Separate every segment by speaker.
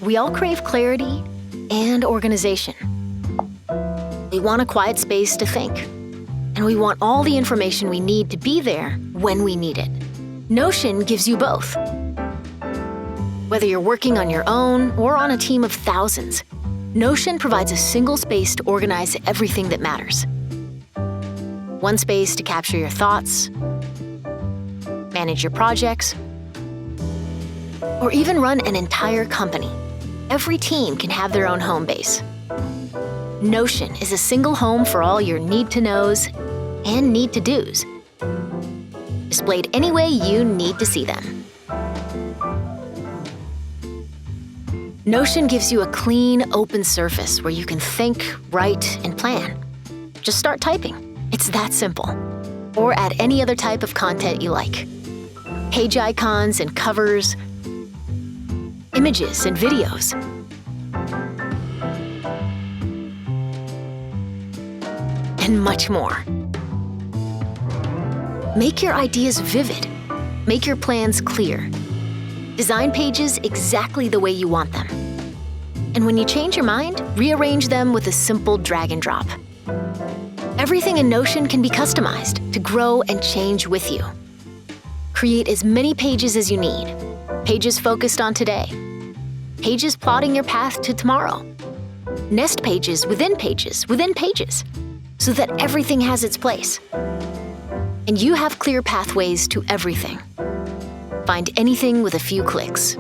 Speaker 1: We all crave clarity and organization. We want a quiet space to think, and we want all the information we need to be there when we need it. Notion gives you both. Whether you're working on your own or on a team of thousands, Notion provides a single space to organize everything that matters. One space to capture your thoughts, manage your projects, or even run an entire company. Every team can have their own home base. Notion is a single home for all your need-to-knows and need-to-dos, displayed any way you need to see them. Notion gives you a clean, open surface where you can think, write, and plan. Just start typing. It's that simple. Or add any other type of content you like. Page icons and covers, images and videos. And much more. Make your ideas vivid. Make your plans clear. Design pages exactly the way you want them. And when you change your mind, rearrange them with a simple drag and drop. Everything in Notion can be customized to grow and change with you. Create as many pages as you need. Pages focused on today. Pages plotting your path to tomorrow. Nest pages within pages within pages, so that everything has its place. And you have clear pathways to everything. Find anything with a few clicks.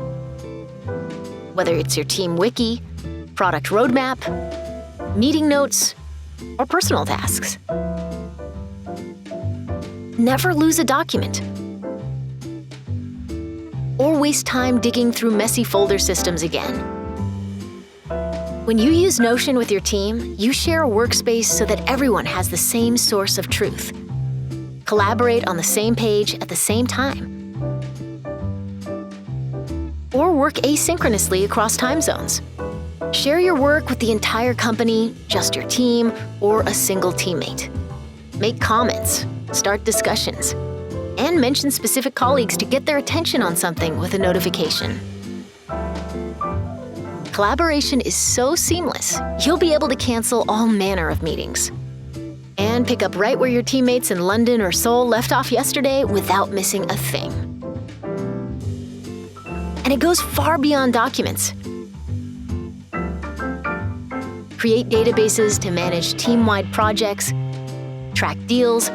Speaker 1: Whether it's your team wiki, product roadmap, meeting notes, or personal tasks. Never lose a document. Or waste time digging through messy folder systems again. When you use Notion with your team, you share a workspace so that everyone has the same source of truth. Collaborate on the same page at the same time. Or work asynchronously across time zones. Share your work with the entire company, just your team, or a single teammate. Make comments, start discussions, and mention specific colleagues to get their attention on something with a notification. Collaboration is so seamless, you'll be able to cancel all manner of meetings. And pick up right where your teammates in London or Seoul left off yesterday without missing a thing. And it goes far beyond documents. Create databases to manage team-wide projects, track deals,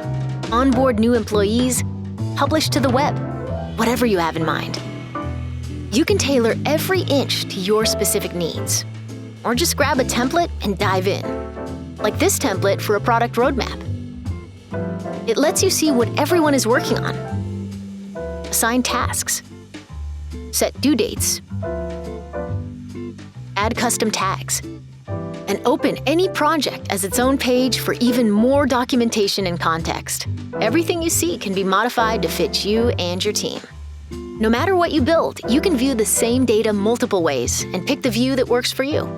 Speaker 1: onboard new employees, publish to the web, whatever you have in mind. You can tailor every inch to your specific needs. Or just grab a template and dive in, like this template for a product roadmap. It lets you see what everyone is working on, assign tasks, set due dates, add custom tags, and open any project as its own page for even more documentation and context. Everything you see can be modified to fit you and your team. No matter what you build, you can view the same data multiple ways and pick the view that works for you.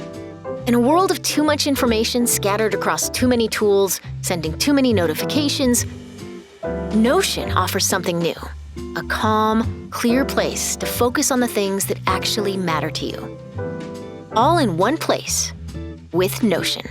Speaker 1: In a world of too much information scattered across too many tools, sending too many notifications, Notion offers something new. A calm, clear place to focus on the things that actually matter to you. All in one place with Notion.